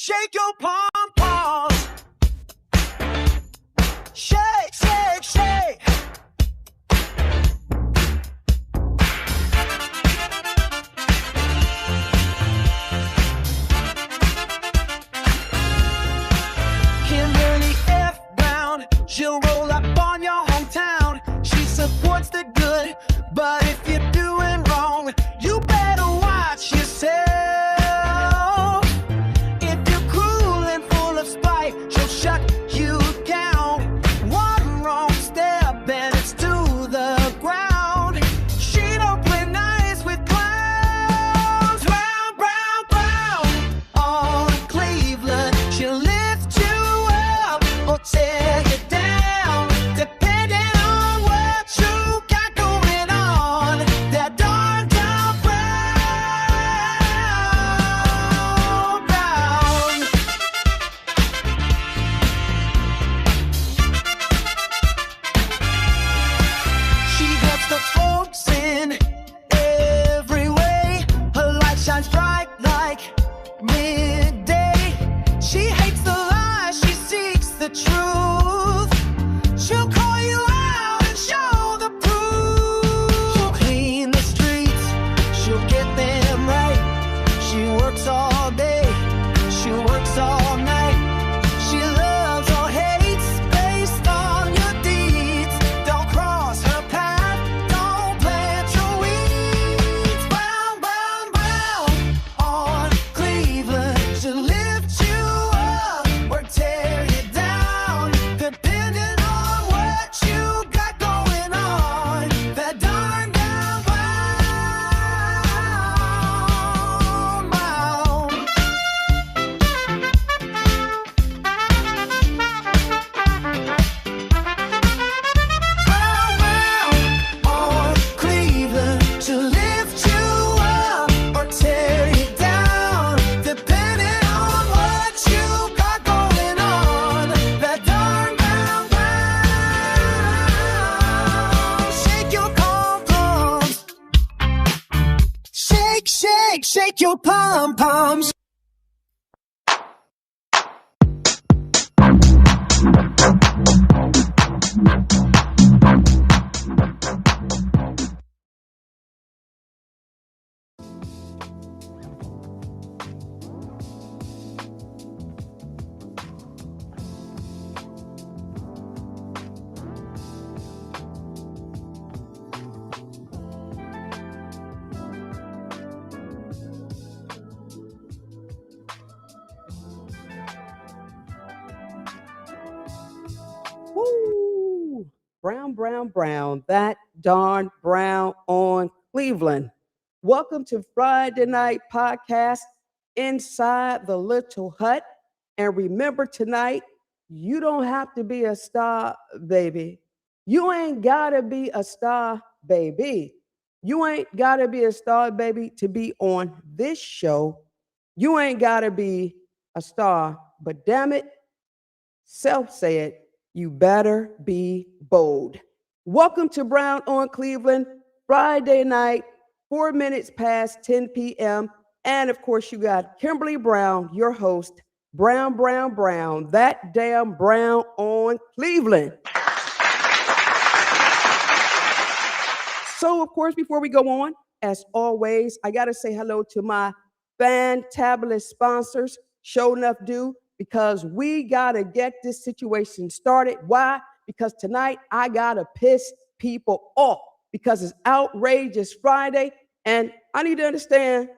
shake your pom-poms. Shake, shake, shake. Kimberly F. Brown, she'll roll up on your hometown. She supports the good, but if you're doing wrong, you better watch yourself. If you're cruel and full of spite, she'll shut you down. One wrong step and it's to the ground. She don't play nice with clowns. Brown, brown, brown, on Cleveland, she'll lift you up or tear you down, depending on what you got going on. That darn down brown, brown. She gets the folks in every way. Her light shines bright like midday. She hates the lies, she seeks the truth. She'll call you out and show the proof. She'll clean the streets, she'll get them right. She works all day, she works all night. She loves or hates based on your deeds. Don't cross her path, don't plant your weeds. Brown, brown, brown, on Cleveland, she'll lift you up or tear you down, depending on what you got going on. That darn down brown, brown. Brown, brown, on Cleveland, she'll lift you up or tear you down, depending on what you got going on. That darn brown, brown. Shake your pom-poms. Shake, shake, shake your pom-poms. Woo! Brown, brown, brown. That darn brown on Cleveland. Welcome to Friday Night Podcast Inside the Little Hut. And remember tonight, you don't have to be a star, baby. You ain't gotta be a star, baby. You ain't gotta be a star, baby, to be on this show. You ain't gotta be a star, but damn it, self said, you better be bold. Welcome to Brown on Cleveland, Friday night, 4 minutes past 10 p.m. And of course, you got Kimberly Brown, your host, Brown, brown, brown, that damn brown on Cleveland. So, of course, before we go on, as always, I got to say hello to my fantabulous sponsors, Show Enough Do, because we got to get this situation started. Why? Because tonight I got to piss people off because it's Outrageous Friday, and I need to understand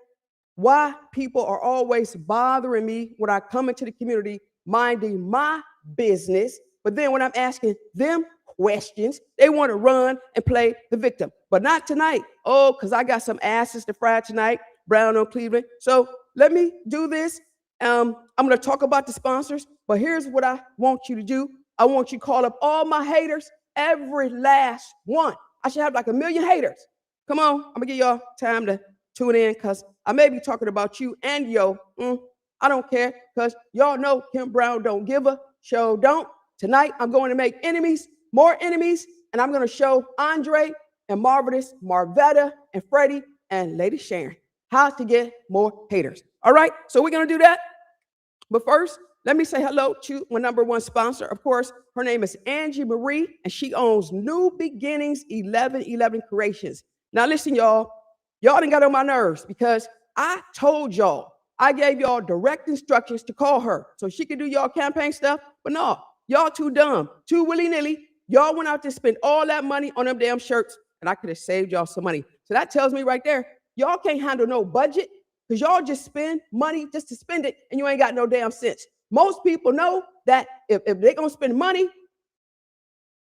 why people are always bothering me when I come into the community minding my business, but then when I'm asking them questions, they want to run and play the victim. But not tonight. Oh, because I got some asses to fry tonight, Brown on Cleveland. So let me do this. I'm going to talk about the sponsors, but here's what I want you to do. I want you to call up all my haters, every last one. I should have like 1 million haters. Come on, I'm going to give y'all time to tune in because I may be talking about you and yo. I don't care because y'all know Kim Brown don't give a show don't. Tonight, I'm going to make enemies, more enemies, and I'm going to show Andre and Marvelous, Marvetta and Freddie and Lady Sharon how to get more haters. All right, so we're going to do that. But first, let me say hello to my number one sponsor. Of course, her name is Angie Marie, and she owns New Beginnings 1111 Creations. Now, listen, y'all. Y'all done got on my nerves because I told y'all, I gave y'all direct instructions to call her so she could do y'all campaign stuff. But no, y'all too dumb, too willy-nilly. Y'all went out to spend all that money on them damn shirts, and I could have saved y'all some money. So that tells me right there, y'all can't handle no budget because y'all just spend money just to spend it, and you ain't got no damn sense. Most people know that if they're going to spend money,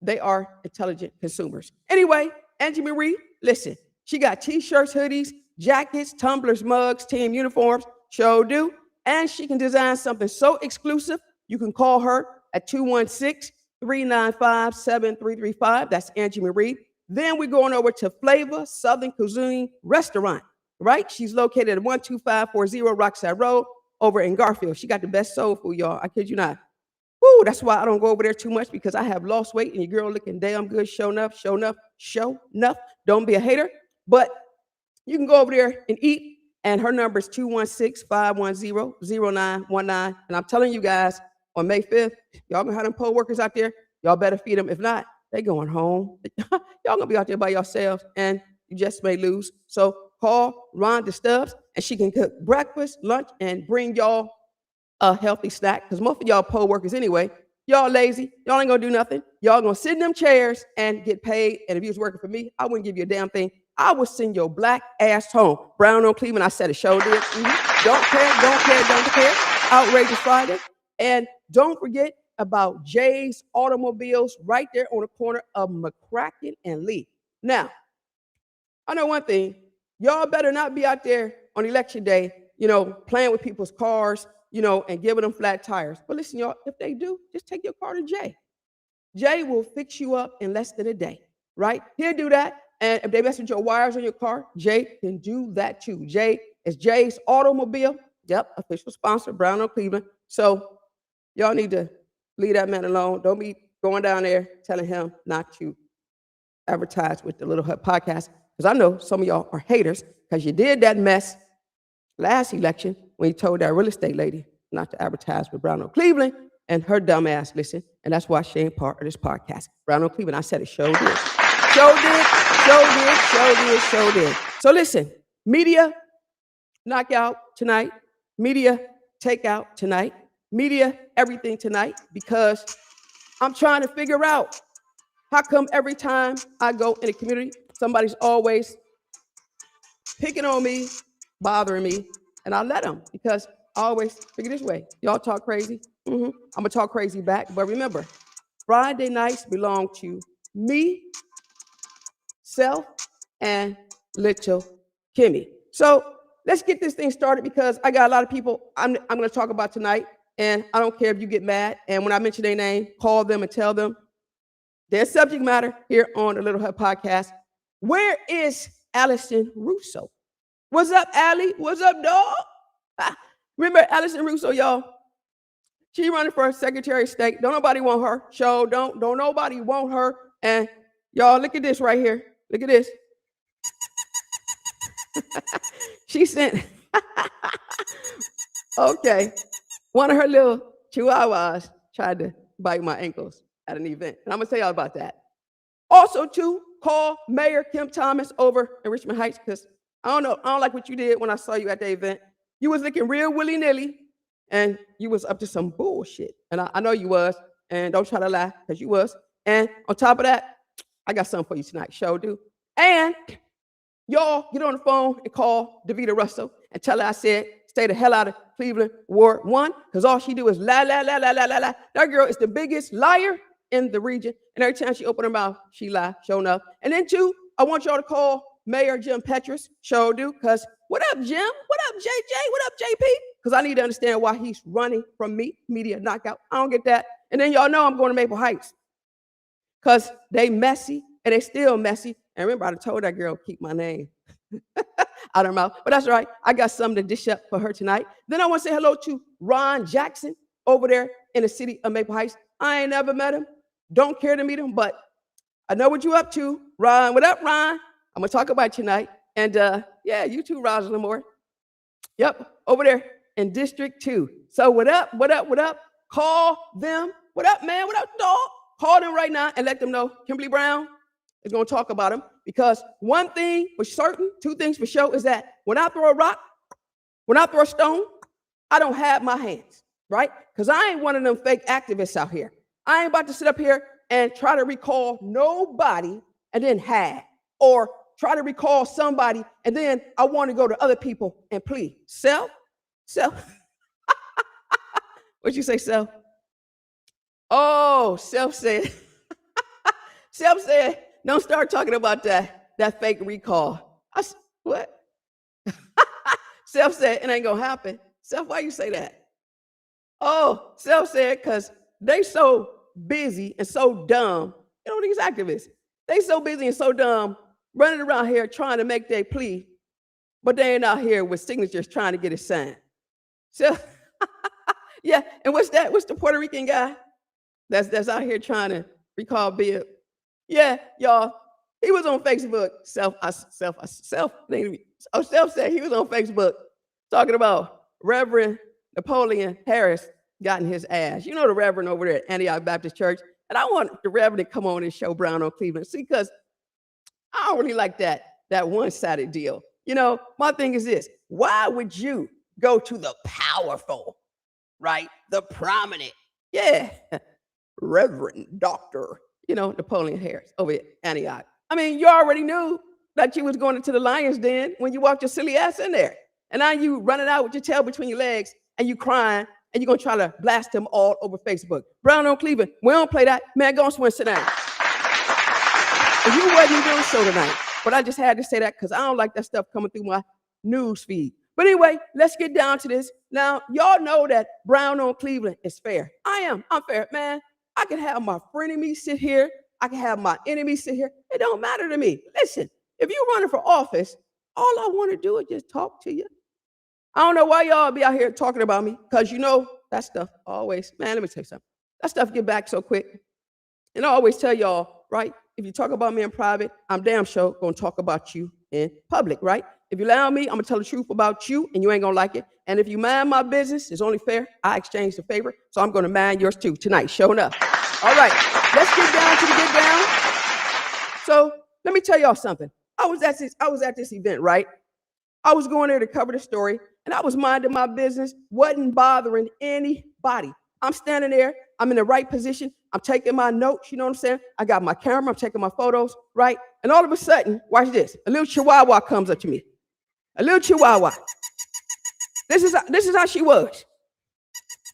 they are intelligent consumers. Anyway, Angie Marie, listen, she got T-shirts, hoodies, jackets, tumblers, mugs, team uniforms, show do, and she can design something so exclusive, you can call her at 216-395-7335. That's Angie Marie. Then we're going over to Flavor Southern Cuisine Restaurant, right? She's located at 12540 Rockside Road over in Garfield. She got the best soul food, y'all. I kid you not. Woo, that's why I don't go over there too much because I have lost weight and your girl looking damn good. Show enough, show enough, show enough. Don't be a hater. But you can go over there and eat. And her number is 216-510-0919. And I'm telling you guys, on May 5th, y'all gonna have them poll workers out there. Y'all better feed them. If not, they going home. Y'all gonna be out there by yourselves and you just may lose. So call Rhonda Stubbs and she can cook breakfast, lunch, and bring y'all a healthy snack. Because most of y'all poll workers anyway, y'all lazy. Y'all ain't gonna do nothing. Y'all gonna sit in them chairs and get paid. And if you was working for me, I wouldn't give you a damn thing. I would send your black ass home. Brown on Cleveland, I said it, show did. Don't care. Outrageous Friday. And don't forget about Jay's Automobiles right there on the corner of McCracken and Lee. Now, I know one thing. Y'all better not be out there on election day, playing with people's cars, and giving them flat tires. But listen, y'all, if they do, just take your car to Jay. Jay will fix you up in less than a day, right? He'll do that. And if they mess with your wires on your car, Jay can do that too. Jay is Jay's Automobile. Yep, official sponsor, Brown on Cleveland. So y'all need to leave that man alone. Don't be going down there telling him not to advertise with the Little Hut podcast. Because I know some of y'all are haters because you did that mess last election when you told that real estate lady not to advertise with Brown on Cleveland and her dumb ass listened. And that's why she ain't part of this podcast. Brown on Cleveland, I said it, show did. Show did. So listen, media knockout tonight, media takeout tonight, media everything tonight, because I'm trying to figure out how come every time I go in the community, somebody's always picking on me, bothering me, and I let them because I always figure this way. Y'all talk crazy. I'm going to talk crazy back. But remember, Friday nights belong to me, Self, and Little Kimmy. So let's get this thing started because I got a lot of people I'm going to talk about tonight. And I don't care if you get mad. And when I mention their name, call them and tell them their subject matter here on the Little Hut podcast. Where is Allison Russo? What's up, Allie? What's up, dog? Remember Allison Russo, y'all? She running for Secretary of State. Don't nobody want her. Don't nobody want her. And y'all, look at this right here. Look at this. She sent, okay, one of her little chihuahuas tried to bite my ankles at an event. And I'm going to tell y'all about that. Also, too, call Mayor Kim Thomas over in Richmond Heights because I don't like what you did when I saw you at the event. You was looking real willy-nilly and you was up to some bullshit. And I know you was. And don't try to lie because you was. And on top of that, I got something for you tonight. Show do. And y'all get on the phone and call DAVIDA Russell and tell her I said, stay the hell out of Cleveland Ward 1, because all she do is lie. That girl is the biggest liar in the region. And every time she open her mouth, she lie, show enough. And then two, I want y'all to call Mayor Jim Petrus, show do, because what up, Jim? What up, JJ? What up, JP? Because I need to understand why he's running from me, media knockout. I don't get that. And then y'all know I'm going to Maple Heights because they messy and they still messy. And remember, I told that girl, keep my name out of her mouth. But that's right. I got something to dish up for her tonight. Then I want to say hello to Ron Jackson over there in the city of Maple Heights. I ain't never met him. Don't care to meet him, but I know what you up to. Ron, what up, Ron? I'm going to talk about you tonight. And yeah, you too, Rosalind Moore. Yep, over there in District 2. So what up? Call them. What up, man? What up, dog? Call them right now and let them know Kimberly Brown is going to talk about them. Because one thing for certain, two things for sure, is that when I throw a rock, when I throw a stone, I don't have my hands, right? Because I ain't one of them fake activists out here. I ain't about to sit up here and try to recall nobody and then hide, or try to recall somebody and then I want to go to other people and plead. Self. What'd you say, Self? Oh, Self said, Self said, don't start talking about that fake recall. What? Self said, it ain't gonna happen. Self, why you say that? Oh, Self said, because they so busy and so dumb. You know, these activists, they so busy and so dumb running around here trying to make their plea, but they ain't out here with signatures trying to get it signed. So, yeah, and what's that? What's the Puerto Rican guy that's out here trying to recall Bill? Yeah, y'all, he was on Facebook. Self said he was on Facebook talking about Reverend Napoleon Harris gotten his ass. You know, the Reverend over there at Antioch Baptist Church. And I want the Reverend to come on and show Brown on Cleveland. See, because I don't really like that one-sided deal. You know, my thing is this: why would you go to the powerful, right? The prominent, yeah, Reverend Dr. Napoleon Harris over at Antioch? I mean, you already knew that you was going into the lion's den when you walked your silly ass in there. And now you running out with your tail between your legs and you crying and you're going to try to blast them all over Facebook. Brown on Cleveland, we don't play that. Man, go and swim, sit down. And you wasn't even on the show tonight. But I just had to say that because I don't like that stuff coming through my news feed. But anyway, let's get down to this. Now, y'all know that Brown on Cleveland is fair. I'm fair, man. I can have my frenemies sit here. I can have my enemies sit here. It don't matter to me. Listen, if you're running for office, all I want to do is just talk to you. I don't know why y'all be out here talking about me, because you know that stuff always, man, let me tell you something. That stuff get back so quick. And I always tell y'all, right, if you talk about me in private, I'm damn sure going to talk about you in public, right? If you allow me, I'm going to tell the truth about you, and you ain't going to like it. And if you mind my business, it's only fair. I exchange the favor, so I'm going to mind yours too tonight, showing up. All right, let's get down to the get down. So let me tell y'all something. I was at this event, right? I was going there to cover the story, and I was minding my business, wasn't bothering anybody. I'm standing there, I'm in the right position, I'm taking my notes, you know what I'm saying? I got my camera, I'm taking my photos, right? And all of a sudden, watch this, a little chihuahua comes up to me. A little chihuahua. This is how she was.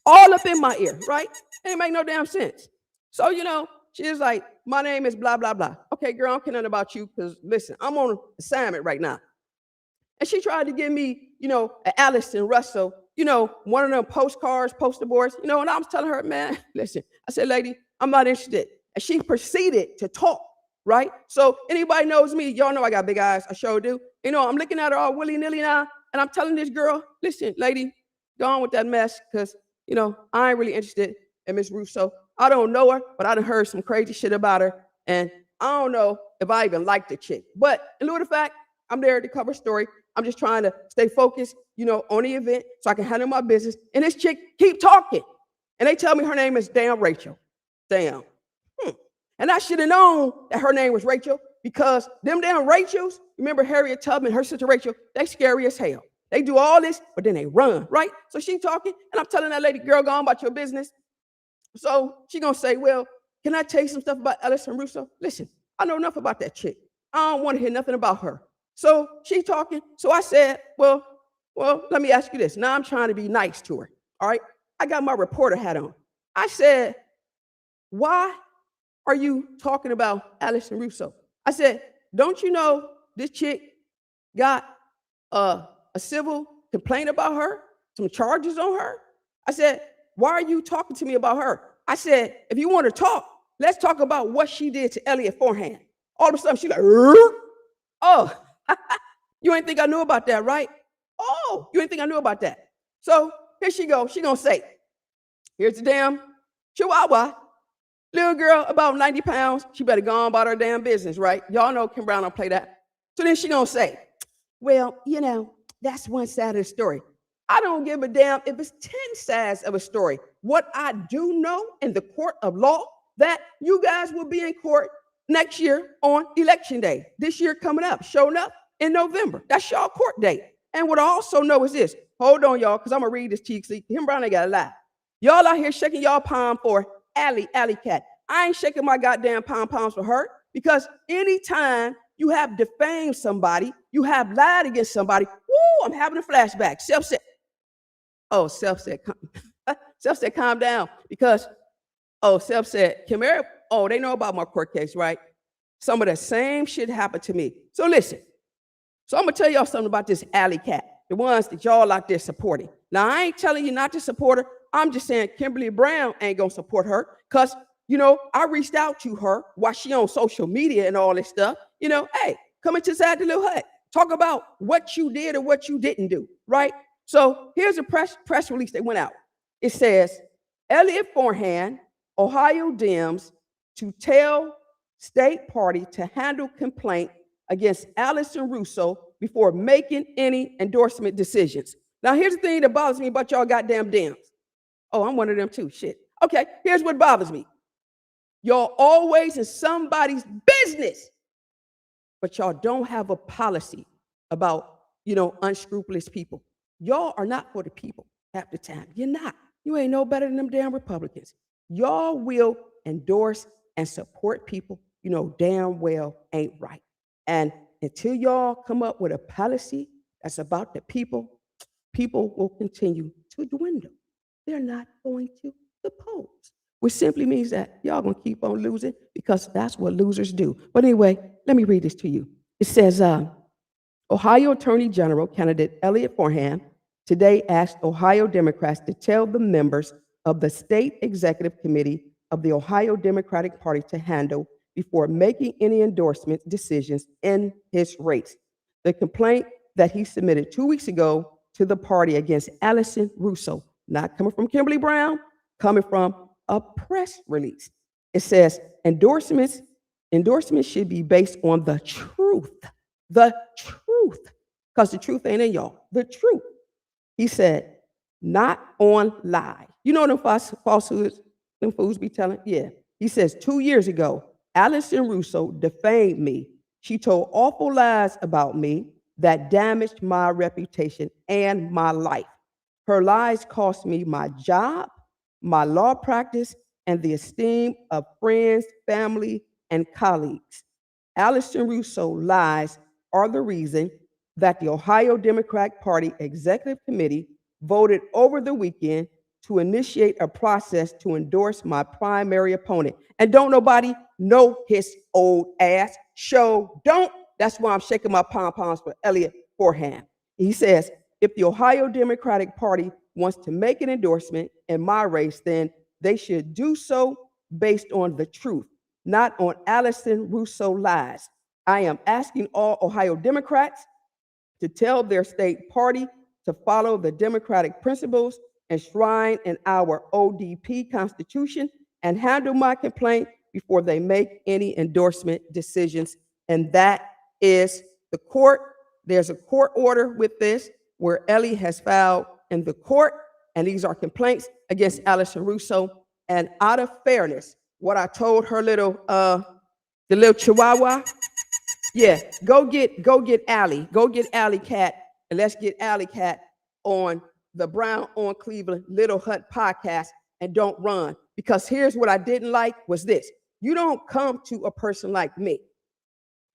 All up in my ear, right? It didn't make no damn sense. So, she was like, my name is blah, blah, blah. Okay, girl, I don't care nothing about you because, listen, I'm on assignment right now. And she tried to give me, an ALLISON RUSSO, one of them postcards, poster boards, and I was telling her, man, listen, I said, lady, I'm not interested. And she proceeded to talk, right? So anybody knows me, y'all know I got big eyes, I sure do. I'm looking at her all willy-nilly now, and I'm telling this girl, listen, lady, go on with that mess, because, I ain't really interested in Miss Russo. I don't know her, but I done heard some crazy shit about her, and I don't know if I even like the chick. But in lieu of the fact, I'm there to cover a story. I'm just trying to stay focused, on the event so I can handle my business. And this chick keep talking. And they tell me her name is damn Rachel. Damn. And I should have known that her name was Rachel, because them damn Rachels, remember Harriet Tubman, her sister Rachel, they scary as hell. They do all this, but then they run, right? So she talking, and I'm telling that lady, girl, go on about your business. So she gonna say, well, can I tell you some stuff about ALLISON RUSSO? Listen, I know enough about that chick. I don't want to hear nothing about her. So she talking. So I said, well, let me ask you this. Now I'm trying to be nice to her. All right. I got my reporter hat on. I said, why are you talking about ALLISON RUSSO? I said, don't you know this chick got a civil complaint about her, some charges on her? I said, why are you talking to me about her? I said, if you want to talk, let's talk about what she did to ELLIOT FORHAN. All of a sudden, she's like, oh, you ain't think I knew about that, right? Oh, you ain't think I knew about that. So here she goes. She gonna say, here's the damn chihuahua. Little girl, about 90 pounds. She better go on about her damn business, right? Y'all know Kim Brown don't play that. So then she gonna say, well, that's one side of the story. I don't give a damn if it's 10 sides of a story. What I do know in the court of law, that you guys will be in court next year on election day. This year coming up, showing up in November. That's y'all court date. And what I also know is this. Hold on, y'all, because I'm going to read this to you. See, him Brown ain't got to lie. Y'all out here shaking y'all palm for Alley Cat. I ain't shaking my goddamn palms for her, because anytime you have defamed somebody, you have lied against somebody, woo, I'm having a flashback. Self said, calm down, because, Self said, Kimera, they know about my court case, right? Some of the same shit happened to me. So listen, I'm going to tell y'all something about this Alley Cat, the ones that y'all out there supporting. Now, I ain't telling you not to support her. I'm just saying Kimberly Brown ain't going to support her, because, I reached out to her while she on social media and all this stuff. Hey, come into inside the little hut. Talk about what you did or what you didn't do, right? So here's a press release that went out. It says, ELLIOT FORHAN, Ohio Dems to tell state party to handle complaint against Allison Russo before making any endorsement decisions. Now, here's the thing that bothers me about y'all goddamn Dems. I'm one of them too, shit. Okay, here's what bothers me. Y'all always in somebody's business, but y'all don't have a policy about, unscrupulous people. Y'all are not for the people half the time. You're not. You ain't no better than them damn Republicans. Y'all will endorse and support people you know damn well ain't right. And until y'all come up with a policy that's about the people, people will continue to dwindle. They're not going to the polls, which simply means that y'all gonna keep on losing, because that's what losers do. But anyway, let me read this to you. It says, Ohio Attorney General candidate ELLIOT FORHAN today asked Ohio Democrats to tell the members of the State Executive Committee of the Ohio Democratic Party to handle before making any endorsement decisions in his race. The complaint that he submitted 2 weeks ago to the party against Allison Russo, not coming from Kimberly Brown, coming from a press release. It says endorsements should be based on the truth, because the truth ain't in y'all, the truth. He said, not on lie. You know them falsehoods them fools be telling? Yeah. He says 2 years ago, Allison Russo defamed me. She told awful lies about me that damaged my reputation and my life. Her lies cost me my job, my law practice, and the esteem of friends, family, and colleagues. Allison Russo lies are the reason that the Ohio Democratic Party Executive Committee voted over the weekend to initiate a process to endorse my primary opponent. And don't nobody know his old ass. Don't. That's why I'm shaking my pom-poms for ELLIOT FORHAN. He says, if the Ohio Democratic Party wants to make an endorsement in my race, then they should do so based on the truth, not on Allison Russo lies. I am asking all Ohio Democrats to tell their state party to follow the democratic principles enshrined in our ODP Constitution and handle my complaint before they make any endorsement decisions. And that is the court. There's a court order with this where Ellie has filed in the court, and these are complaints against Allison Russo. And out of fairness, what I told her the little chihuahua, yeah, go get Allie, go get Alley Cat, and let's get Alley Cat on the Brown on Cleveland Little Hut podcast, and don't run. Because here's what I didn't like was this. You don't come to a person like me,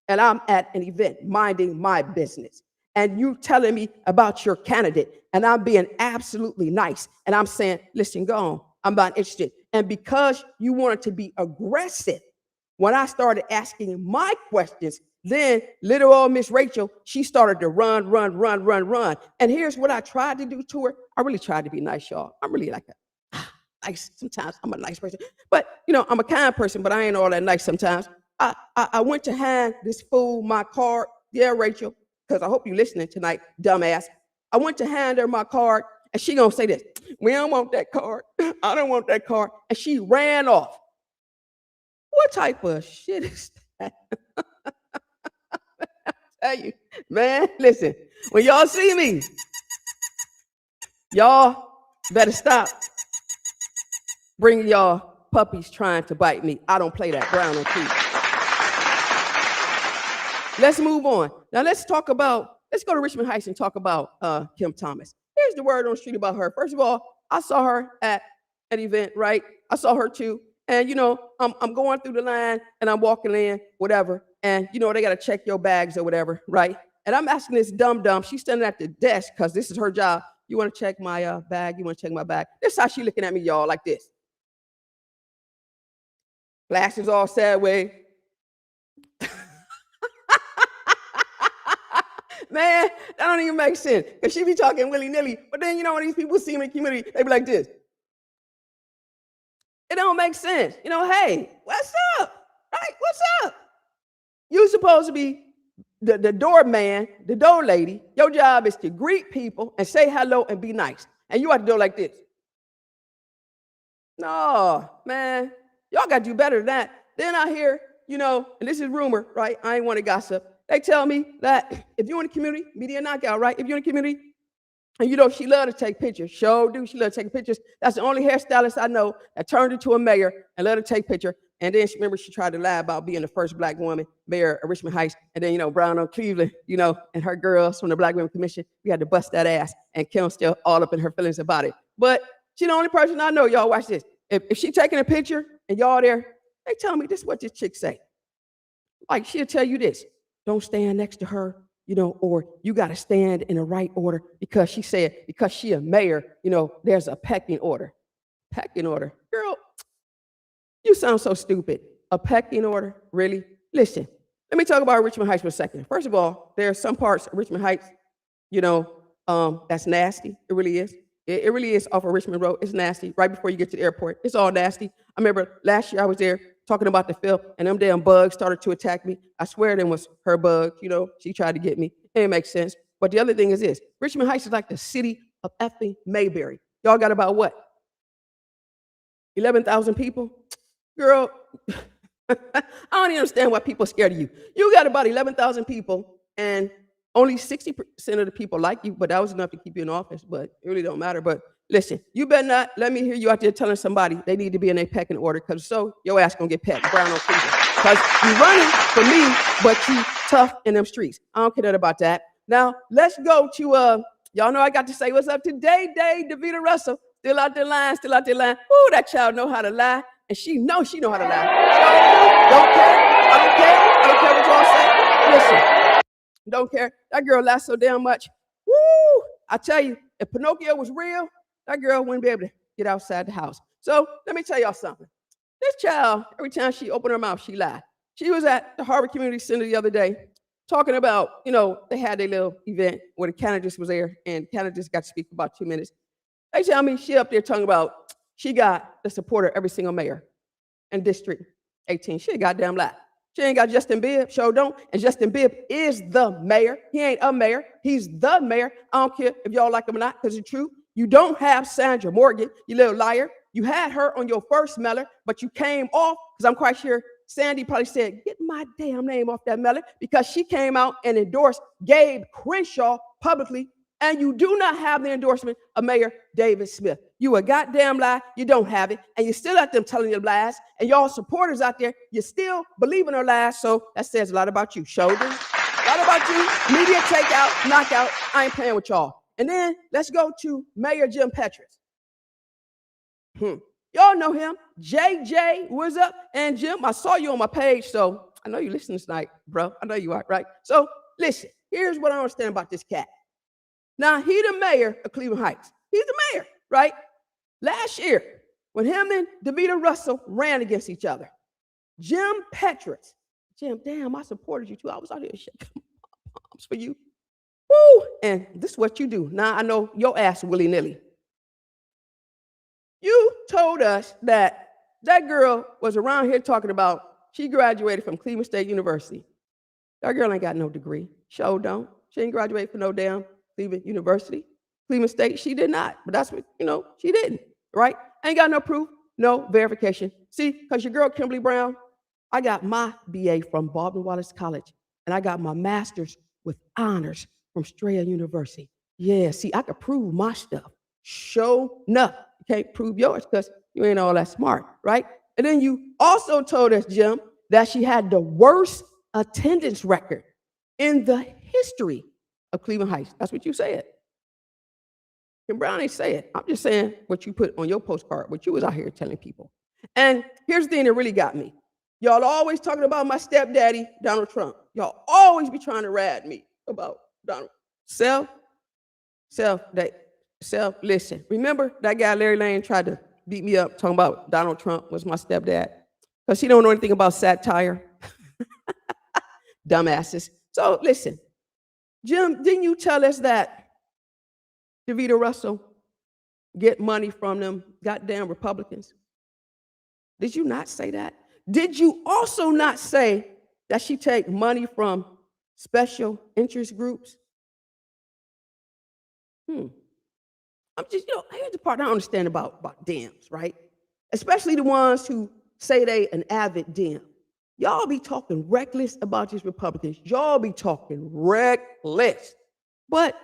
and I'm at an event minding my business, and you telling me about your candidate, and I'm being absolutely nice, and I'm saying, listen, go on, I'm not interested. And because you wanted to be aggressive, when I started asking my questions, then little old Miss Rachel, she started to run. And here's what I tried to do to her. I really tried to be nice, y'all. I'm really like nice. Sometimes I'm a nice person, but I'm a kind person, but I ain't all that nice sometimes. I went to hand this fool my card. Yeah, Rachel, because I hope you're listening tonight, dumbass. I went to hand her my card, and she gonna say this, we don't want that card. I don't want that card. And she ran off. What type of shit is that? I tell you, man, listen, when y'all see me, Y'all better stop bringing y'all puppies trying to bite me. I don't play that brown on TV. Let's move on. Now let's go to Richmond Heights and talk about Kim Thomas. Here's the word on the street about her. First of all, I saw her at an event, right? I saw her too. And I'm going through the line and I'm walking in, whatever. And they gotta check your bags or whatever, right? And I'm asking this dumb, she's standing at the desk because this is her job. You wanna check my bag? You wanna check my bag? This is how she looking at me, y'all, like this. Glasses all sideways. Man, that don't even make sense. Because she be talking willy-nilly. But then, when these people see me in the community, they be like this. It don't make sense. Hey, what's up? Right? What's up? You supposed to be the doorman, the door lady. Your job is to greet people and say hello and be nice. And you have to do it like this. No, man. Y'all got to do better than that. Then I hear, and this is rumor, right? I ain't want to gossip. They tell me that if you're in the community, media knockout, right? If you're in the community, and she love to take pictures. Sure do. She love to take pictures. That's the only hairstylist I know that turned into a mayor and let her take picture. And then she tried to lie about being the first Black woman mayor of Richmond Heights. And then, Brown on Cleveland, and her girls from the Black Women Commission, we had to bust that ass. And Kim still all up in her feelings about it. But she's the only person I know. Y'all watch this. If she taking a picture and y'all there, they tell me this is what this chick say. Like she'll tell you this. Don't stand next to her, or you got to stand in the right order because she said, because she a mayor, there's a pecking order. Pecking order. Girl, you sound so stupid. A pecking order? Really? Listen, let me talk about Richmond Heights for a second. First of all, there are some parts of Richmond Heights, that's nasty. It really is. It really is off of Richmond Road. It's nasty. Right before you get to the airport, it's all nasty. I remember last year I was there talking about the film, and them damn bugs started to attack me. I swear them was her bugs. She tried to get me. It didn't make sense. But the other thing is this. Richmond Heights is like the city of effing Mayberry. Y'all got about what? 11,000 people? Girl, I don't even understand why people are scared of you. You got about 11,000 people, and only 60% of the people like you, but that was enough to keep you in office, but it really don't matter. But listen, you better not let me hear you out there telling somebody they need to be in a pecking order, because your ass gonna get pecked, brown on Cleveland. Because you running for me, but you tough in them streets. I don't care about that. Now, let's go to, y'all know I got to say what's up today, DAVIDA Russell. Still out there lying. Ooh, that child know how to lie, and she know how to lie. Don't care. I don't care what y'all say. Listen. Don't care. That girl lies so damn much. Woo! I tell you, if Pinocchio was real, that girl wouldn't be able to get outside the house. So let me tell y'all something. This child, every time she opened her mouth, she lied. She was at the Harvard Community Center the other day talking about, they had their little event where the candidates was there, and candidates got to speak for about 2 minutes. They tell me she up there talking about she got the support of every single mayor in District 18. She a goddamn lie. She ain't got Justin Bibb, sure don't. And Justin Bibb is the mayor. He ain't a mayor. He's the mayor. I don't care if y'all like him or not, because it's true. You don't have Sandra Morgan, you little liar. You had her on your first mailer, but you came off, because I'm quite sure Sandy probably said, get my damn name off that mailer, because she came out and endorsed Gabe Crenshaw publicly, and you do not have the endorsement of Mayor David Smith. You a goddamn lie. You don't have it. And you're still out there telling your lies. And y'all supporters out there, you still believe in her lies. So that says a lot about you. Shoulder. A lot about you. Media takeout, knockout. I ain't playing with y'all. And then let's go to Mayor Jim Petras. Y'all know him. JJ, what's up? And Jim, I saw you on my page, so I know you listening tonight, bro. I know you are, right? So listen, here's what I understand about this cat. Now, he the mayor of Cleveland Heights. He's the mayor, right? Last year, when him and DAVIDA Russell ran against each other, Jim Petras, Jim, damn, I supported you too. I was out here shaking my palms for you. Woo! And this is what you do. Now, I know your ass willy-nilly. You told us that girl was around here talking about she graduated from Cleveland State University. That girl ain't got no degree. Sure don't. She ain't graduated from no damn Cleveland University. Cleveland State, she did not. But that's what, she didn't, right? Ain't got no proof, no verification. See, because your girl, Kimberly Brown, I got my BA from Baldwin Wallace College, and I got my master's with honors from Strayer University. Yeah, see, I could prove my stuff. Show enough. You can't prove yours because you ain't all that smart, right? And then you also told us, Jim, that she had the worst attendance record in the history of Cleveland Heights. That's what you said. Kim Brown ain't say it. I'm just saying what you put on your postcard, what you was out here telling people. And here's the thing that really got me. Y'all always talking about my stepdaddy, Donald Trump. Y'all always be trying to rad me about Donald. Listen. Remember that guy Larry Lane tried to beat me up talking about Donald Trump was my stepdad? Because he don't know anything about satire. Dumbasses. So listen, Jim, didn't you tell us that DAVIDA Russell get money from them goddamn Republicans? Did you not say that? Did you also not say that she take money from special interest groups? I'm just, here's the part I don't understand about Dems, right? Especially the ones who say they an avid Dem. Y'all be talking reckless about these Republicans. Y'all be talking reckless. But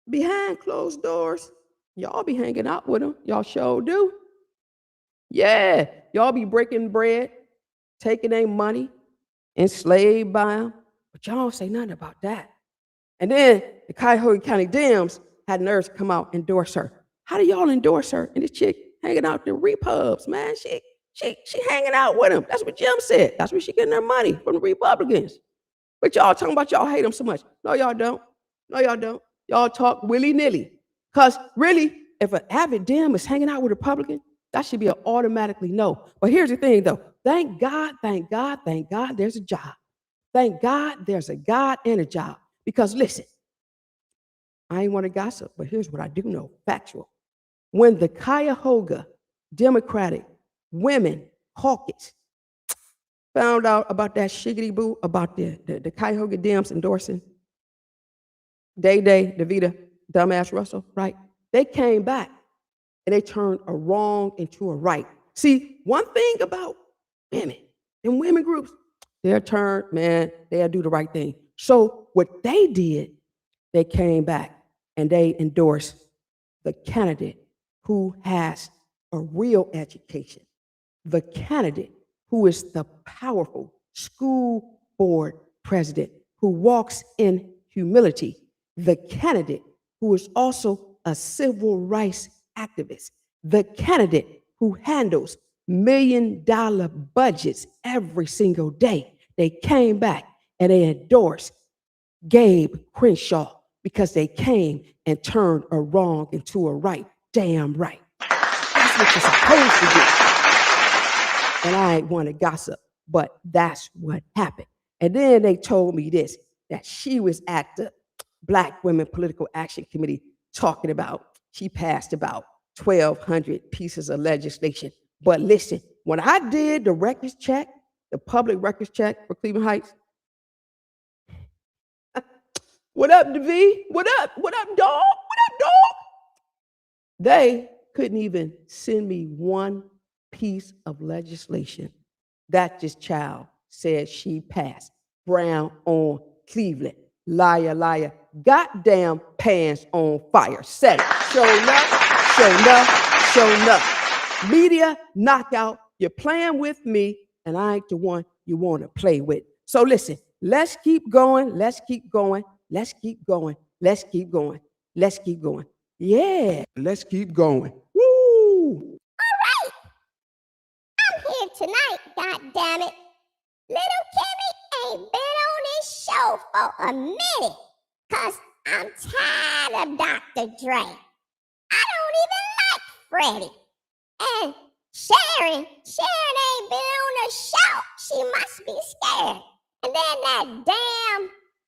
behind closed doors, y'all be hanging out with them. Y'all sure do. Yeah, y'all be breaking bread, taking their money, enslaved by them. But y'all don't say nothing about that. And then the Cuyahoga County Dems had nerves to come out and endorse her. How do y'all endorse her? And this chick hanging out the repubs, man. She hanging out with them. That's what Jim said. That's where she getting her money, from the Republicans. But y'all talking about y'all hate them so much. No, y'all don't. No, y'all don't. Y'all talk willy-nilly. Because really, if an avid Dem is hanging out with a Republican, that should be an automatically no. But here's the thing, though. Thank God, there's a job. Thank God there's a God and a job. Because listen, I ain't want to gossip, but here's what I do know, factual. When the Cuyahoga Democratic Women Caucus found out about that shiggity boo, about the Cuyahoga Dems endorsing DAVIDA, dumbass Russell, right? They came back and they turned a wrong into a right. See, one thing about women, in women groups, their turn, man, they'll do the right thing. So what they did, they came back and they endorsed the candidate who has a real education, the candidate who is the powerful school board president who walks in humility, the candidate who is also a civil rights activist, the candidate who handles $1 million budgets every single day. They came back and they endorsed Gabe Crenshaw because they came and turned a wrong into a right. Damn right. That's what you're supposed to do. And I ain't want to gossip, but that's what happened. And then they told me this, that she was at the Black Women Political Action Committee talking about, she passed about 1,200 pieces of legislation. But listen, when I did the records check, the public records check for Cleveland Heights, what up, DV? What up? What up, dog? What up, dog? They couldn't even send me one piece of legislation that this child said she passed. Brown on Cleveland. Liar, liar. Goddamn pants on fire. Said it. Show enough, show enough, show enough. Media knockout. You're playing with me, and I ain't the one you want to play with. So listen, let's keep going. Let's keep going. Let's keep going. Let's keep going. Let's keep going. Yeah, let's keep going. Woo! I'm here tonight, goddammit. Little Kimmy ain't been on this show for a minute, 'cause I'm tired of Dr. Dre. I don't even like Freddie. And Sharon ain't been on the show. She must be scared. And then that damn,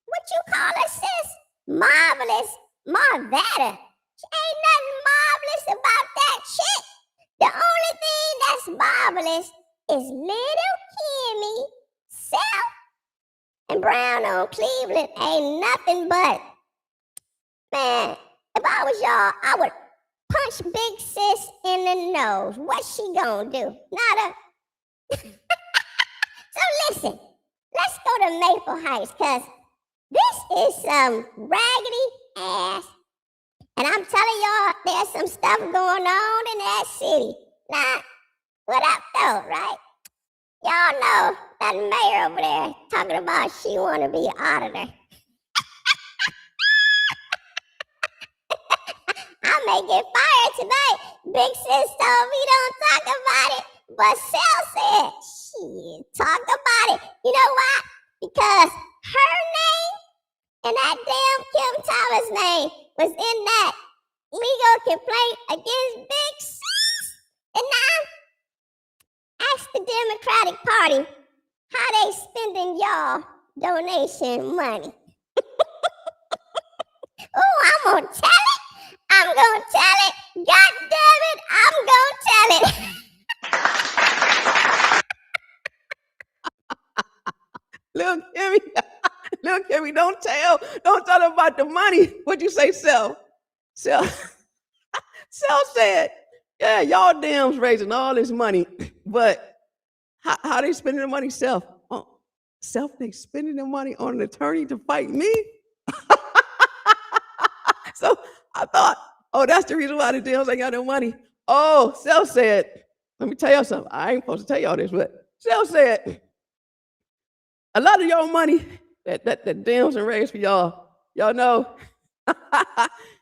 what you call her, sis? Marvelous Marvetta. Ain't nothing marvelous about that chick. The only thing that's marvelous is little Kimmy, Self, and Brown on Cleveland ain't nothing but, man, if I was y'all, I would punch Big Sis in the nose. What's she gonna do? Nada. So listen, let's go to Maple Heights, because this is some raggedy ass And I'm telling y'all, there's some stuff going on in that city. Now, what up though, right? Y'all know that mayor over there talking about she want to be an auditor. I may get fired tonight. Big sis told me don't talk about it. But Sel said, shit, talk about it. You know why? Because her name and that damn Kim Thomas name was in that legal complaint against Big Sis. And now, ask the Democratic Party how they spending y'all donation money. Oh, I'm gonna tell it. I'm gonna tell it. God damn it, I'm gonna tell it. Little Kimmy, don't tell them about the money. What'd you say, Sel? Sel said, yeah, y'all damn's raising all this money, but how they spending the money, Self? Oh, Self, they spending the money on an attorney to fight me? So I thought, oh, that's the reason why the Dems ain't got no money. Oh, Self said, let me tell y'all something. I ain't supposed to tell y'all this, but Self said, a lot of y'all money that Dems and raised for y'all know,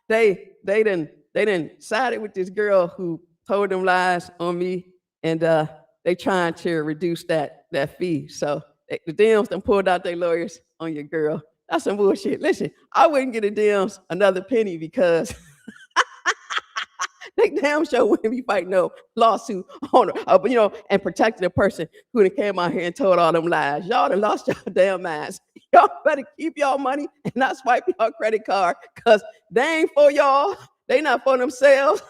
they done sided with this girl who told them lies on me, and they trying to reduce that fee. So the Dems done pulled out their lawyers on your girl. That's some bullshit. Listen, I wouldn't get the Dems another penny because they damn sure wouldn't be fighting no lawsuit on her, and protecting the person who done came out here and told all them lies. Y'all done lost y'all damn minds. Y'all better keep y'all money and not swipe your credit card, because they ain't for y'all. They not for themselves.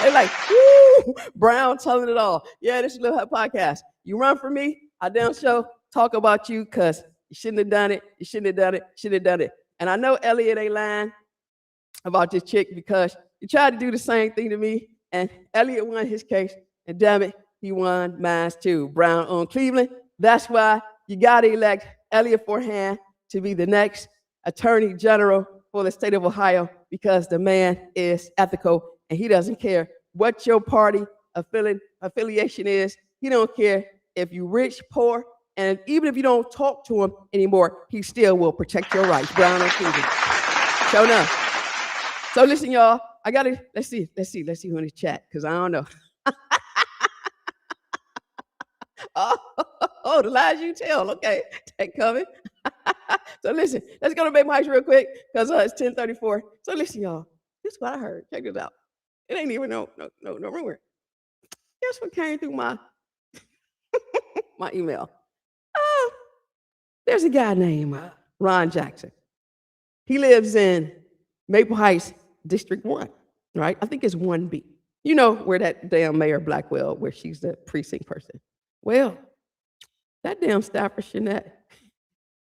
They like, woo, Brown telling it all. Yeah, this is Little Hut Podcast. You run for me, I damn sure talk about you, because you shouldn't have done it. You shouldn't have done it. Shouldn't have done it. And I know Elliot ain't lying about this chick, because he tried to do the same thing to me, and Elliot won his case, and damn it, he won mine too. Brown on Cleveland. That's why you got to elect ELLIOT FORHAN to be the next Attorney General for the state of Ohio, because the man is ethical and he doesn't care what your party affiliation is. He don't care if you rich, poor, and even if you don't talk to him anymore, he still will protect your rights. Brown on Cleveland. Show enough. So listen, y'all, let's see who in the chat, because I don't know. Oh, the lies you tell. Okay, take coming. So listen, let's go to Baby Mike's real quick, because it's 10:34. So listen, y'all, this is what I heard. Check this out. It ain't even no rumor. Guess what came through my my email? There's a guy named Ron Jackson. He lives in Maple Heights, District 1, right? I think it's 1B. You know, where that damn Mayor Blackwell, where she's the precinct person. Well, that damn staffer Shanette.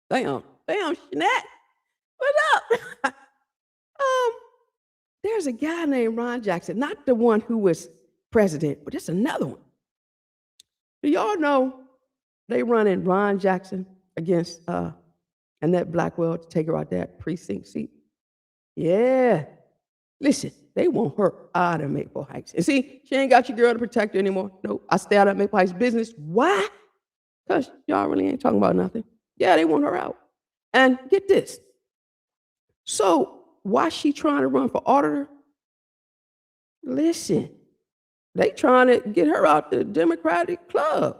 Damn, Shanette. What's up? There's a guy named Ron Jackson, not the one who was president, but there's another one. Do y'all know they running Ron Jackson against Annette Blackwell to take her out that precinct seat? Yeah. Listen, they want her out of Maple Heights. And see, she ain't got your girl to protect her anymore. No, I stay out of Maple Heights business. Why? Because y'all really ain't talking about nothing. Yeah, they want her out. And get this. So why she trying to run for auditor? Listen, they trying to get her out the Democratic club.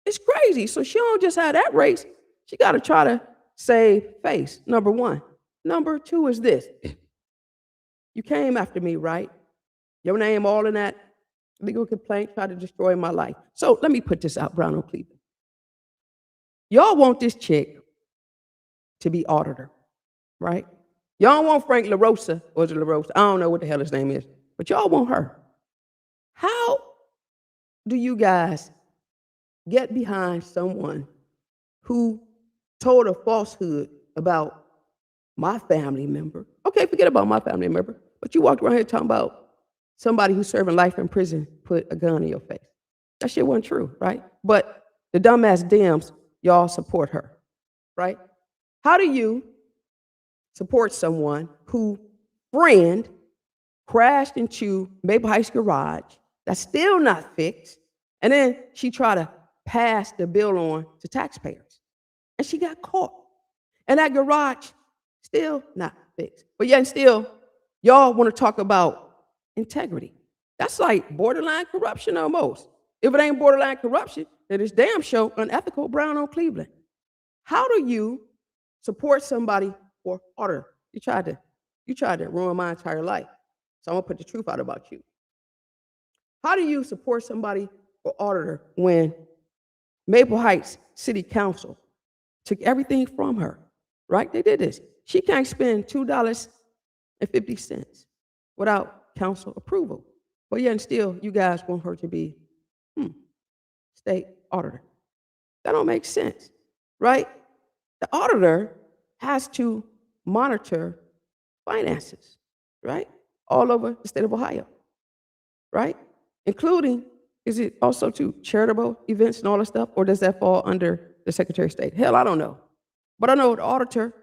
It's crazy. So she don't just have that race. She got to try to save face, number one. Number two is this. You came after me, right? Your name all in that legal complaint, tried to destroy my life. So let me put this out, Brown on Cleveland. Y'all want this chick to be auditor, right? Y'all want Frank LaRosa, or is it LaRosa? I don't know what the hell his name is, but y'all want her. How do you guys get behind someone who told a falsehood about my family member? Okay, forget about my family member, but you walked around here talking about somebody who's serving life in prison put a gun in your face. That shit wasn't true, right? But the dumbass Dems, y'all support her, right? How do you support someone who friend crashed into Maple Heights garage that's still not fixed, and then she tried to pass the bill on to taxpayers, and she got caught. And that garage still not fixed. But yet still, y'all want to talk about integrity. That's like borderline corruption almost. If it ain't borderline corruption, then it's damn sure unethical. Brown on Cleveland. How do you support somebody for order? You tried to ruin my entire life. So I'm gonna put the truth out about you. How do you support somebody for auditor when Maple Heights City Council took everything from her? Right? They did this. She can't spend $2.50 without council approval. But yet and still, you guys want her to be state auditor. That don't make sense, right? The auditor has to monitor finances, right? All over the state of Ohio, right? Including, is it also to charitable events and all that stuff, or does that fall under the Secretary of State? Hell, I don't know. But I know the auditor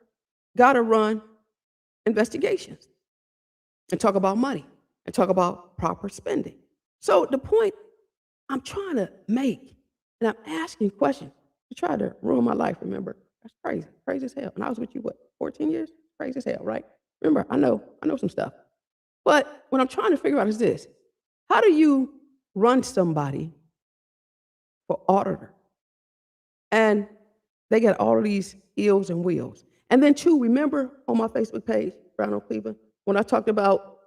got to run investigations and talk about money and talk about proper spending. So the point I'm trying to make, and I'm asking questions, you tried to ruin my life, remember? That's crazy, crazy as hell. And I was with you, what, 14 years? Crazy as hell, right? Remember, I know some stuff. But what I'm trying to figure out is this. How do you run somebody for auditor? And they get all of these ills and wheels. And then two, remember on my Facebook page, Brown on Cleveland, when I talked about,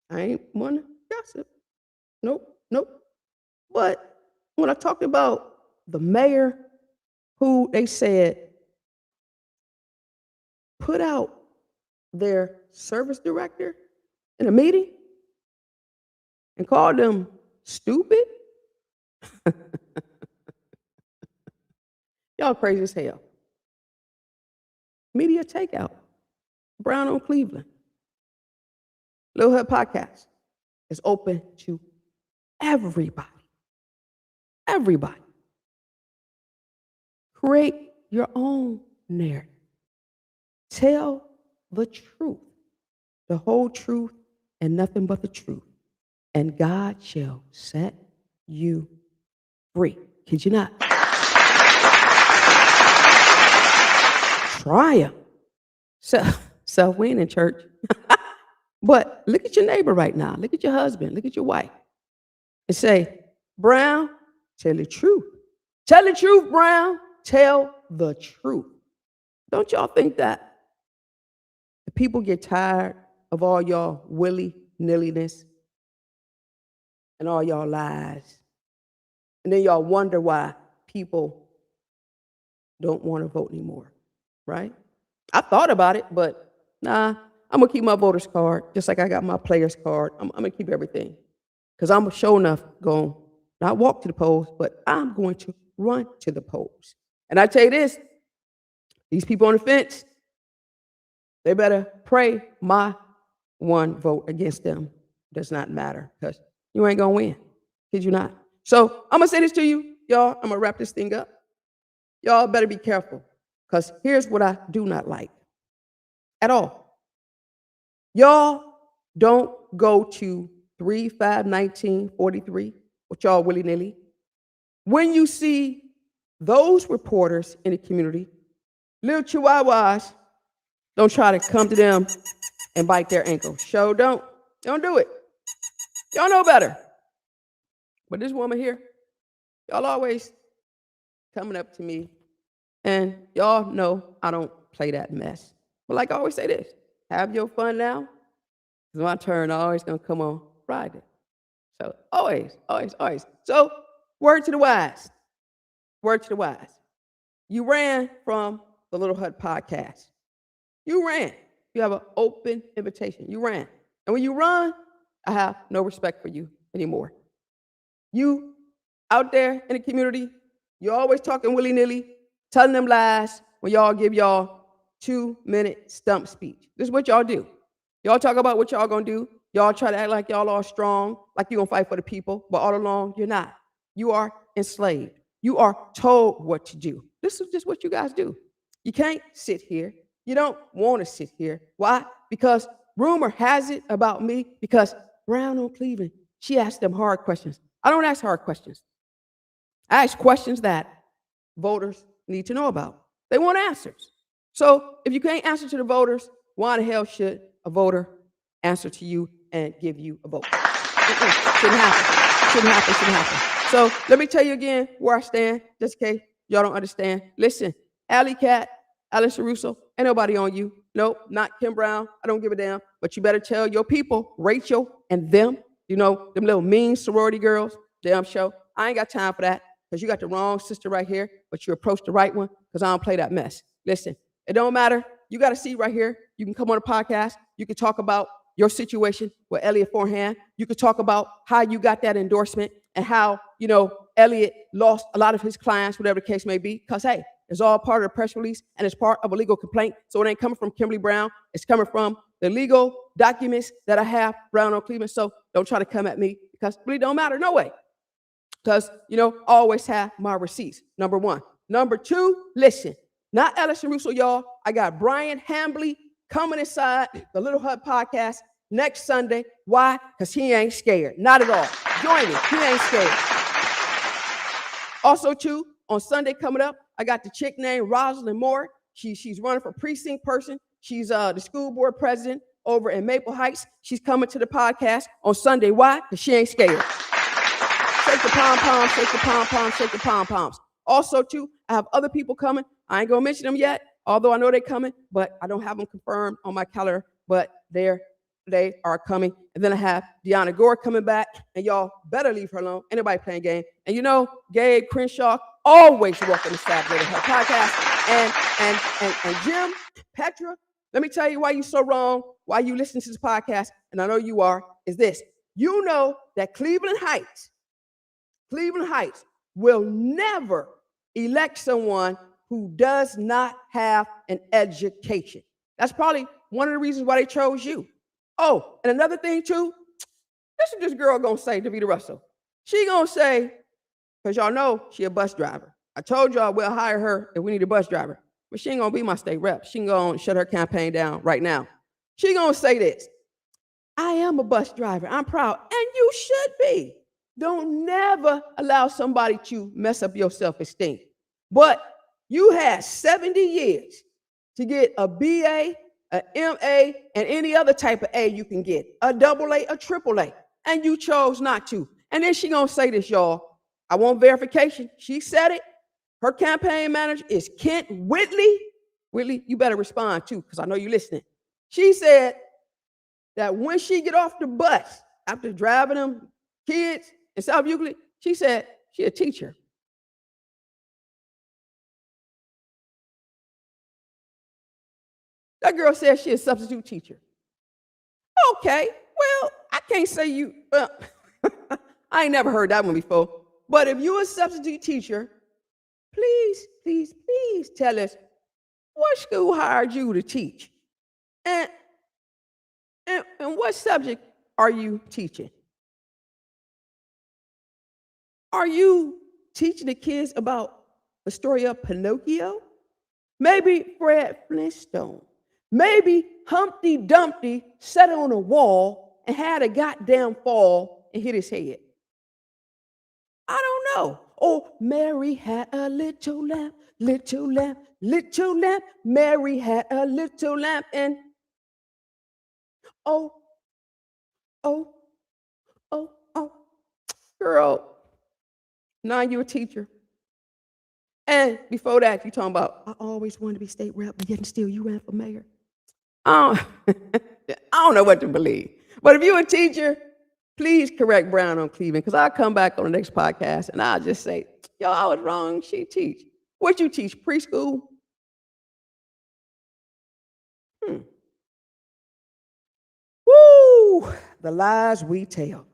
I ain't one to gossip. Nope. But when I talked about the mayor who they said put out their service director in a meeting and called them stupid. Y'all crazy as hell. Media takeout. Brown on Cleveland. Little Hood Podcast is open to everybody. Everybody. Create your own narrative. Tell the truth, the whole truth, and nothing but the truth. And God shall set you free. Kid you not. Triumph. Self-winning, church. But look at your neighbor right now. Look at your husband. Look at your wife. And say, Brown, tell the truth. Tell the truth, Brown. Tell the truth. Don't y'all think that the people get tired of all y'all willy-nilliness and all y'all lies? And then y'all wonder why people don't want to vote anymore, right? I thought about it, but nah, I'm going to keep my voter's card, just like I got my player's card. I'm going to keep everything. Because I'm sure enough going to not walk to the polls, but I'm going to run to the polls. And I tell you this, these people on the fence, they better pray my one vote against them does not matter, because you ain't going to win. Kid you not. So I'm going to say this to you, y'all. I'm going to wrap this thing up. Y'all better be careful, because here's what I do not like at all. Y'all don't go to 3-5-19-43 with y'all willy-nilly. When you see those reporters in the community, little chihuahuas, don't try to come to them and bite their ankle. Don't do it. Y'all know better. But this woman here, y'all always coming up to me, and y'all know I don't play that mess. But like I always say this, have your fun now. It's my turn, always gonna come on Friday. So always. So word to the wise. Word to the wise. You ran from the Little Hut Podcast. You ran. You have an open invitation. You ran. And when you run, I have no respect for you anymore. You out there in the community, you're always talking willy-nilly, telling them lies when y'all give y'all 2-minute stump speech. This is what y'all do. Y'all talk about what y'all gonna do. Y'all try to act like y'all are strong, like you're gonna fight for the people, but all along, you're not. You are enslaved. You are told what to do. This is just what you guys do. You can't sit here You don't want to sit here. Why? Because rumor has it about me, because Brown on Cleveland, she asked them hard questions. I don't ask hard questions. I ask questions that voters need to know about. They want answers. So if you can't answer to the voters, why the hell should a voter answer to you and give you a vote? Shouldn't happen. Shouldn't happen. Shouldn't happen. So let me tell you again where I stand, just in case y'all don't understand. Listen, Alley Cat, Allison Russo, ain't nobody on you. Nope, not Kim Brown. I don't give a damn. But you better tell your people, Rachel and them, you know, them little mean sorority girls, damn show. I ain't got time for that, because you got the wrong sister right here, but you approached the right one, because I don't play that mess. Listen, it don't matter. You got a seat right here. You can come on a podcast. You can talk about your situation with ELLIOT FORHAN. You could talk about how you got that endorsement and how, you know, ELLIOT lost a lot of his clients, whatever the case may be, because, hey, it's all part of the press release and it's part of a legal complaint. So it ain't coming from Kimberly Brown. It's coming from the legal documents that I have, Brown on Cleveland. So don't try to come at me, because it really don't matter. No way. Because, you know, I always have my receipts, number one. Number two, listen, not Allison Russo, y'all. I got BRYAN HAMBLEY coming inside the Little Hut podcast next Sunday. Why? Because he ain't scared. Not at all. Join me. He ain't scared. Also, too, on Sunday coming up, I got the chick named Rosalind Moore. She's running for precinct person. She's the school board president over in Maple Heights. She's coming to the podcast on Sunday. Why? Because she ain't scared. Shake the pom-poms, shake the pom-poms, shake the pom-poms. Also, too, I have other people coming. I ain't going to mention them yet, although I know they're coming, but I don't have them confirmed on my calendar, but they are coming. And then I have Deanna Gore coming back, and y'all better leave her alone. Anybody playing game. And you know, Gabe Crenshaw, always welcome to Saturday to her podcast. And Jim, Petra, let me tell you why you're so wrong, why you listen to this podcast, and I know you are, is this. You know that Cleveland Heights will never elect someone who does not have an education. That's probably one of the reasons why they chose you. Oh, and another thing too, this is this girl gonna say, DAVIDA Russell. She gonna say, because y'all know she a bus driver. I told y'all we'll hire her if we need a bus driver, but she ain't gonna be my state rep. She gonna shut her campaign down right now. She gonna say this, I am a bus driver, I'm proud, and you should be. Don't never allow somebody to mess up your self-esteem. But you had 70 years to get a BA, an MA, and any other type of A you can get, a AA, a AAA, and you chose not to. And then she gonna say this, y'all. I want verification. She said it. Her campaign manager is Kent Whitley. Whitley, you better respond too, because I know you're listening. She said that when she get off the bus after driving them kids in South Euclid, she said she a teacher. That girl said she a substitute teacher. Okay, well, I can't say you, I ain't never heard that one before. But if you're a substitute teacher, please, please, please tell us what school hired you to teach? And what subject are you teaching? Are you teaching the kids about the story of Pinocchio? Maybe Fred Flintstone. Maybe Humpty Dumpty sat on a wall and had a goddamn fall and hit his head. I don't know. Oh, Mary had a little lamb, little lamb, little lamb. Mary had a little lamb, and oh, girl, now you're a teacher. And before that, you're talking about, I always wanted to be state rep, but yet still you ran for mayor. I don't know what to believe. But if you're a teacher, please correct Brown on Cleveland, because I'll come back on the next podcast and I'll just say, yo, I was wrong. She teach. What you teach? Preschool? Woo! The lies we tell.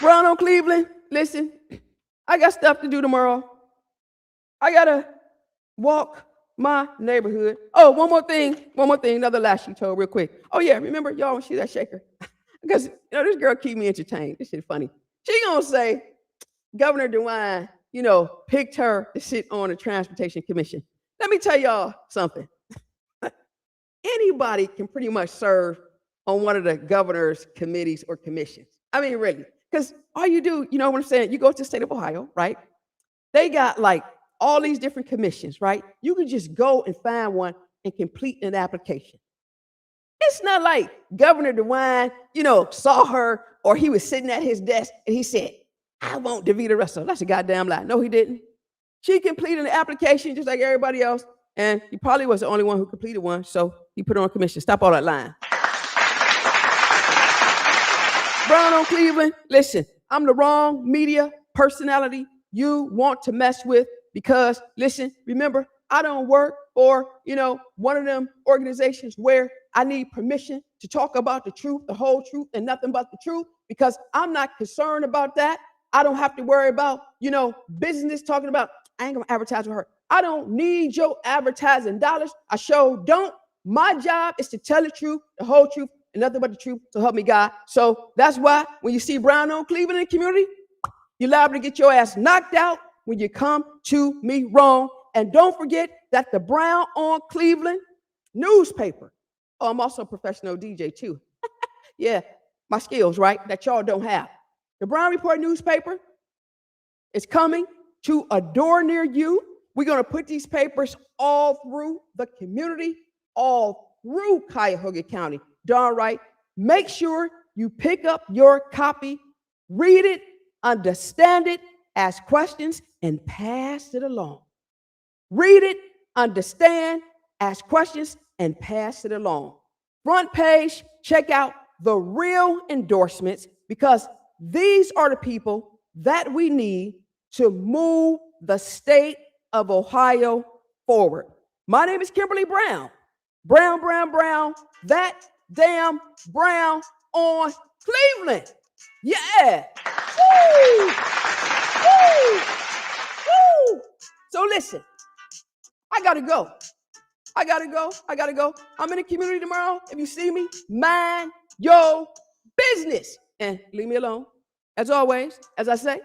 Brown on Cleveland, listen, I got stuff to do tomorrow. I gotta walk my neighborhood. Oh, one more thing, another lie she told real quick. Oh yeah, remember y'all when she's that shaker? Because you know this girl keep me entertained. This shit funny. She gonna say, Governor DeWine, picked her to sit on the Transportation Commission. Let me tell y'all something. Anybody can pretty much serve on one of the governor's committees or commissions. I mean, really, because all you do, you know what I'm saying? You go to the state of Ohio, right? They got like all these different commissions, right? You can just go and find one and complete an application. It's not like Governor DeWine, saw her or he was sitting at his desk and he said, I want DAVIDA Russell. That's a goddamn lie. No, he didn't. She completed an application just like everybody else, and he probably was the only one who completed one, so he put her on commission. Stop all that lying. Brown on Cleveland, listen, I'm the wrong media personality you want to mess with because, listen, remember, I don't work for, one of them organizations where I need permission to talk about the truth, the whole truth, and nothing but the truth, because I'm not concerned about that. I don't have to worry about, business talking about, I ain't gonna advertise with her. I don't need your advertising dollars. I sure don't. My job is to tell the truth, the whole truth, and nothing but the truth, so help me God. So that's why when you see Brown on Cleveland in the community, you're liable to get your ass knocked out when you come to me wrong. And don't forget that the Brown on Cleveland newspaper, I'm also a professional DJ too. Yeah, my skills, right, that y'all don't have. The Brown Report newspaper is coming to a door near you. We're going to put these papers all through the community, all through Cuyahoga County. Darn right. Make sure you pick up your copy, read it, understand it, ask questions, and pass it along. Read it, understand, ask questions, and pass it along. Front page, check out the real endorsements, because these are the people that we need to move the state of Ohio forward. My name is Kimberly Brown. Brown, Brown, Brown, that damn Brown on Cleveland. Yeah. Woo. Woo. Woo. So listen, I gotta go. I'm in the community tomorrow. If you see me, mind your business and leave me alone. As always, as I say,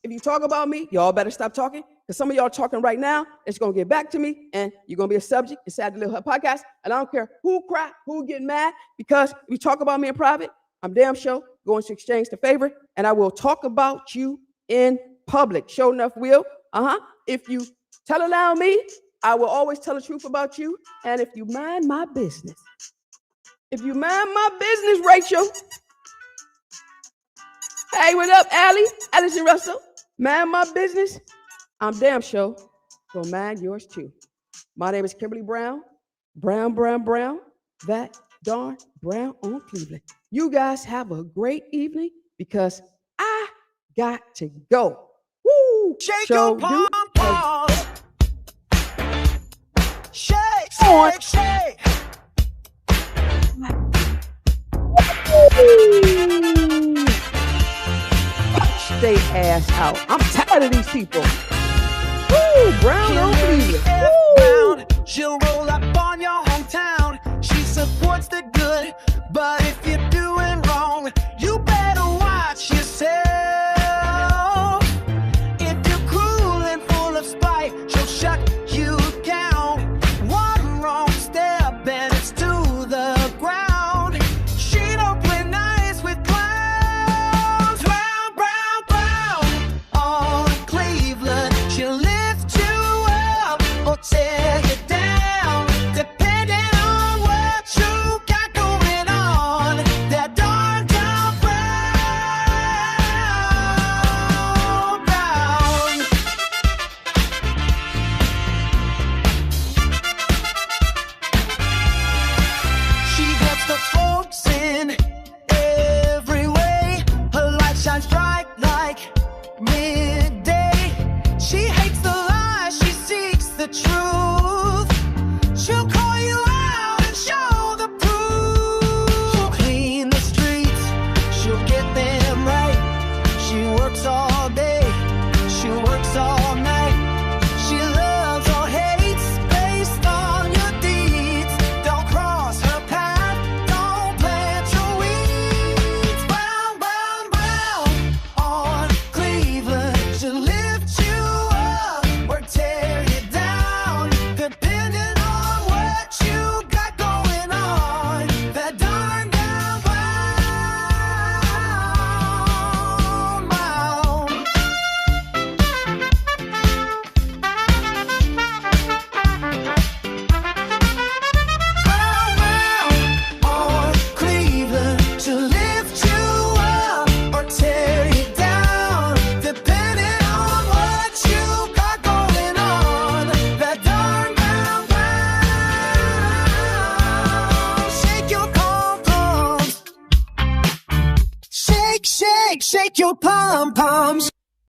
if you talk about me, y'all better stop talking, because some of y'all talking right now, it's going to get back to me, and you're going to be a subject inside the Little Hut podcast, and I don't care who cry, who get mad, because if you talk about me in private, I'm damn sure going to exchange the favor, and I will talk about you in public. Sure enough will. If you allow me, I will always tell the truth about you, and if you mind my business, Rachel. Hey, what up, Allison Russell? Mind my business. I'm damn sure gonna mind yours too. My name is Kimberly Brown. Brown, Brown, Brown. That darn Brown on Cleveland. You guys have a great evening, because I got to go. Woo! Shake your pom pom. Shake, shake, shake. Stay ass out. I'm tired of these people. Woo! Brown on Cleveland. Woo! She'll roll up on your hometown. She supports the good, but if you're doing wrong, you better watch yourself. If you're cruel and full of spite, she'll shut you down. One wrong step and it's to the ground. She don't play nice with clowns. Brown, brown, brown on Cleveland. She'll lift you up or tear you down, depending on what you got going on. That shake your pom-poms.